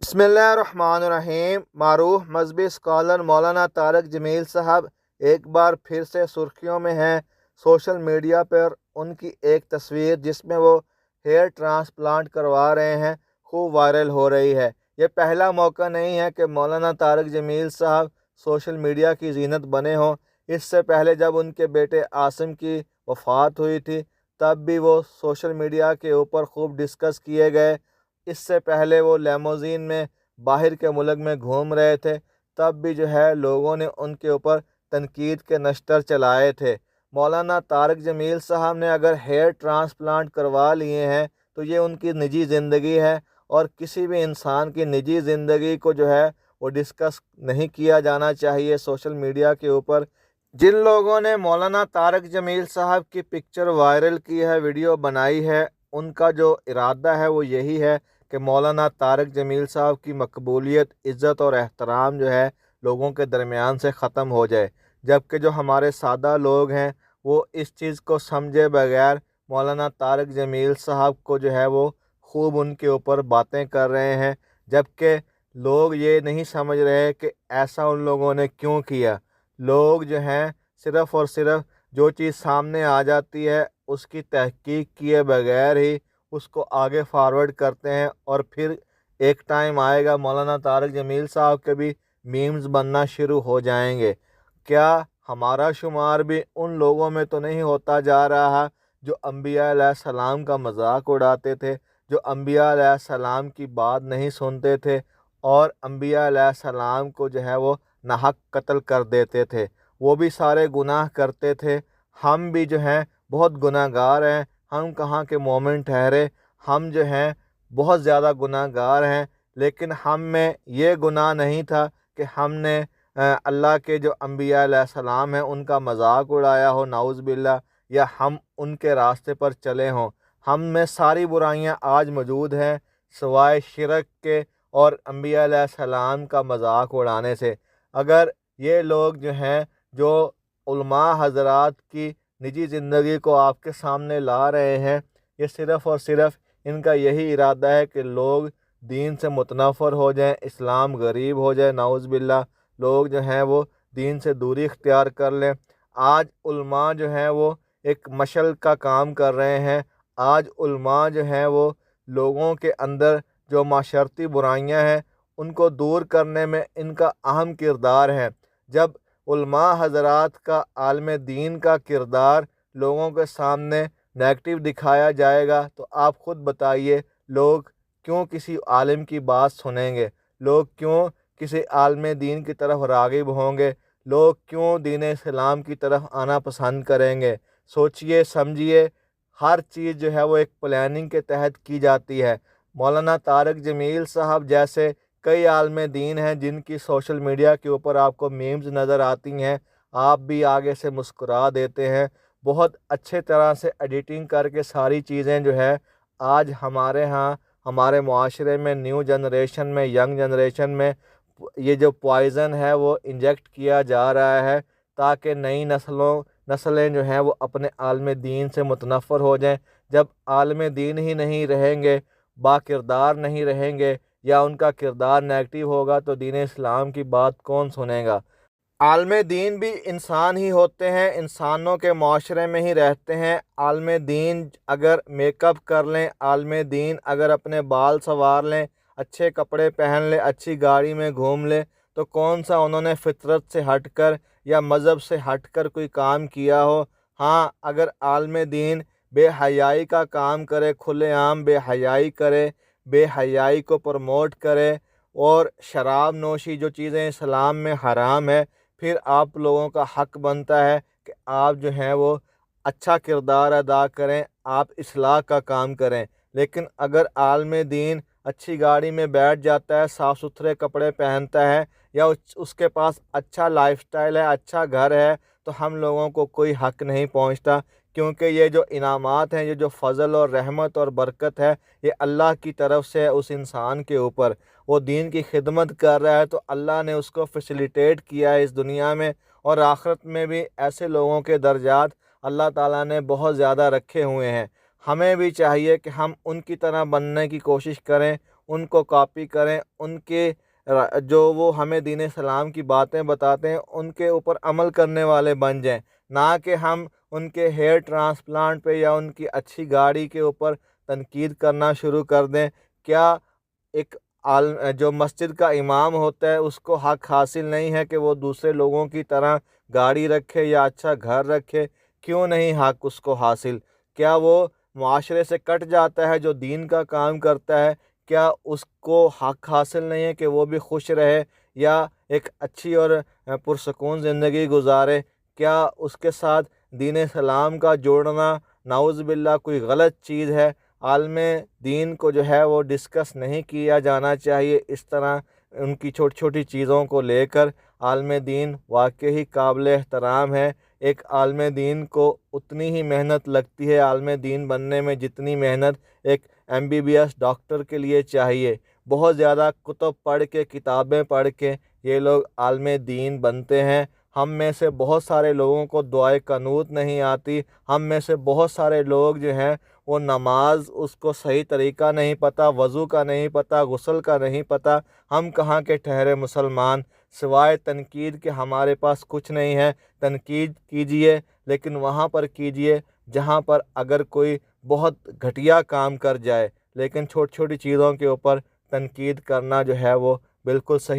बिस्मिल्लाहिर्रहमानिर्रहीम। मारूफ मजहबी स्कॉलर मौलाना तारक जमील साहब एक बार फिर से सुर्खियों में हैं। सोशल मीडिया पर उनकी एक तस्वीर जिसमें वो हेयर ट्रांसप्लांट करवा रहे हैं खूब वायरल हो रही है। ये पहला मौका नहीं है कि मौलाना तारक जमील साहब सोशल मीडिया की जीनत बने हों। इससे पहले जब उनके बेटे आसिम की वफ़ात हुई थी तब भी वो सोशल मीडिया के ऊपर खूब डिस्कस किए गए। इससे पहले वो लेमोज़ीन में बाहर के मुल्क में घूम रहे थे, तब भी लोगों ने उनके ऊपर तनकीद के नश्तर चलाए थे। मौलाना तारक जमील साहब ने अगर हेयर ट्रांसप्लांट करवा लिए हैं तो ये उनकी निजी ज़िंदगी है और किसी भी इंसान की निजी ज़िंदगी को वो डिस्कस नहीं किया जाना चाहिए सोशल मीडिया के ऊपर। जिन लोगों ने मौलाना तारक जमील साहब की पिक्चर वायरल की है, वीडियो बनाई है, उनका जो इरादा है वो यही है कि मौलाना तारक जमील साहब की मकबूलियत, इज़्ज़त और एहतराम लोगों के दरमियान से ख़त्म हो जाए। जबकि जो हमारे सादा लोग हैं वो इस चीज़ को समझे बगैर मौलाना तारक जमील साहब को वो खूब उनके ऊपर बातें कर रहे हैं। जबकि लोग ये नहीं समझ रहे कि ऐसा उन लोगों ने क्यों किया। लोग सिर्फ़ और सिर्फ जो चीज़ सामने आ जाती है उसकी तहकीक किए बगैर ही उसको आगे फॉरवर्ड करते हैं और फिर एक टाइम आएगा मौलाना तारक जमील साहब के भी मीम्स बनना शुरू हो जाएंगे। क्या हमारा शुमार भी उन लोगों में तो नहीं होता जा रहा जो अंबिया अलैहिस्सलाम का मजाक उड़ाते थे, जो अंबिया अलैहिस्सलाम की बात नहीं सुनते थे और अंबिया अलैहिस्सलाम को वो नाहक कत्ल कर देते थे। वो भी सारे गुनाह करते थे। हम भी बहुत गुनाहगार हैं। हम कहाँ के मोमिन ठहरे, हम बहुत ज़्यादा गुनाहगार हैं। लेकिन हम में ये गुनाह नहीं था कि हमने अल्लाह के जो अंबिया अलैहिस्सलाम हैं उनका मजाक उड़ाया हो, नाउज़ बिल्लाह, या हम उनके रास्ते पर चले हों। हम में सारी बुराइयां आज मौजूद हैं सिवाय शिरक के और अंबिया अलैहिस्सलाम का मजाक उड़ाने से। अगर ये लोग जो उलमा हज़रात की निजी ज़िंदगी को आपके सामने ला रहे हैं, ये सिर्फ़ और सिर्फ इनका यही इरादा है कि लोग दीन से मुतनफ़र हो जाएं, इस्लाम गरीब हो जाए, नाउज़ बिल्लाह, लोग वो दीन से दूरी इख्तियार कर लें। आज उलमा वो एक मशल का काम कर रहे हैं। आज उलमा वो लोगों के अंदर जो माशरती बुराइयां हैं उनको दूर करने में इनका अहम किरदार है। जब उलमा हज़रात का आलम दीन का किरदार लोगों के सामने नेगेटिव दिखाया जाएगा तो आप ख़ुद बताइए लोग क्यों किसी आलिम की बात सुनेंगे, लोग क्यों किसी आलम दीन की तरफ राग़िब होंगे, लोग क्यों दीन इस्लाम की तरफ आना पसंद करेंगे। सोचिए समझिए, हर चीज़ वो एक प्लानिंग के तहत की जाती है। मौलाना तारक जमील साहब जैसे कई आलम दीन हैं जिनकी सोशल मीडिया के ऊपर आपको मीम्स नज़र आती हैं, आप भी आगे से मुस्कुरा देते हैं। बहुत अच्छे तरह से एडिटिंग करके सारी चीज़ें आज हमारे यहाँ हमारे मुआशरे में, न्यू जनरेशन में, यंग जनरेशन में ये जो पॉइज़न है वो इंजेक्ट किया जा रहा है ताकि नई नस्लें वो अपने आलम दीन से मुतनफ़र हो जाएं। जब आलम दीन ही नहीं रहेंगे, बाकिरदार नहीं रहेंगे या उनका किरदार नेगेटिव होगा तो दीन इस्लाम की बात कौन सुनेगा। आलम दीन भी इंसान ही होते हैं, इंसानों के माशरे में ही रहते हैं। आलम दीन अगर मेकअप कर लें, आलम दीन अगर अपने बाल संवार लें, अच्छे कपड़े पहन लें, अच्छी गाड़ी में घूम लें, तो कौन सा उन्होंने फितरत से हटकर या मज़हब से हटकर कोई काम किया हो। हाँ, अगर आलम दीन बेहयाई का काम करे, खुलेआम बेहयाई करे, बेहयाई को प्रमोट करे और शराब नोशी जो चीज़ें इस्लाम में हराम है, फिर आप लोगों का हक़ बनता है कि आप वो अच्छा किरदार अदा करें, आप इस्लाह का काम करें। लेकिन अगर आलम दीन अच्छी गाड़ी में बैठ जाता है, साफ़ सुथरे कपड़े पहनता है या उसके पास अच्छा लाइफस्टाइल है, अच्छा घर है, तो हम लोगों को कोई हक़ नहीं पहुंचता। क्योंकि ये जो इनामात हैं, ये जो फ़ज़ल और रहमत और बरकत है, ये अल्लाह की तरफ से है उस इंसान के ऊपर। वो दीन की खिदमत कर रहा है तो अल्लाह ने उसको फैसिलिटेट किया है इस दुनिया में, और आखिरत में भी ऐसे लोगों के दर्जात अल्लाह ताला ने बहुत ज़्यादा रखे हुए हैं। हमें भी चाहिए कि हम उनकी तरह बनने की कोशिश करें, ان کو کاپی کریں، ان کے جو وہ ہمیں دین اسلام کی باتیں بتاتے ہیں ان کے اوپر عمل کرنے والے بن جائیں، نہ کہ ہم ان کے ہیئر ٹرانسپلانٹ پہ یا ان کی اچھی گاڑی کے اوپر تنقید کرنا شروع کر دیں۔ کیا ایک جو مسجد کا امام ہوتا ہے اس کو حق حاصل نہیں ہے کہ وہ دوسرے لوگوں کی طرح گاڑی رکھے یا اچھا گھر رکھے؟ کیوں نہیں حق اس کو حاصل؟ کیا وہ معاشرے سے کٹ جاتا ہے جو دین کا کام کرتا ہے؟ کیا اس کو حق حاصل نہیں ہے کہ وہ بھی خوش رہے یا ایک اچھی اور پرسکون زندگی گزارے؟ کیا اس کے ساتھ دین اسلام کا جوڑنا نعوذ باللہ کوئی غلط چیز ہے؟ عالم دین کو جو ہے وہ ڈسکس نہیں کیا جانا چاہیے اس طرح ان کی چھوٹی چھوٹی چیزوں کو لے کر۔ عالم دین واقعی قابل احترام ہے۔ ایک عالم دین کو اتنی ہی محنت لگتی ہے عالم دین بننے میں جتنی محنت ایک MBBS ڈاکٹر کے لیے چاہیے۔ بہت زیادہ کتب پڑھ کے، کتابیں پڑھ کے یہ لوگ عالم دین بنتے ہیں۔ ہم میں سے بہت سارے لوگوں کو دعائے قنوت نہیں آتی، ہم میں سے بہت سارے لوگ جو ہیں وہ نماز اس کو صحیح طریقہ نہیں پتہ، وضو کا نہیں پتہ، غسل کا نہیں پتہ۔ ہم کہاں کے ٹھہرے مسلمان؟ سوائے تنقید کے ہمارے پاس کچھ نہیں ہے۔ تنقید کیجئے لیکن وہاں پر کیجئے جہاں پر اگر کوئی بہت گھٹیا کام کر جائے، لیکن چھوٹی چھوٹی چیزوں کے اوپر تنقید کرنا جو ہے وہ بالکل صحیح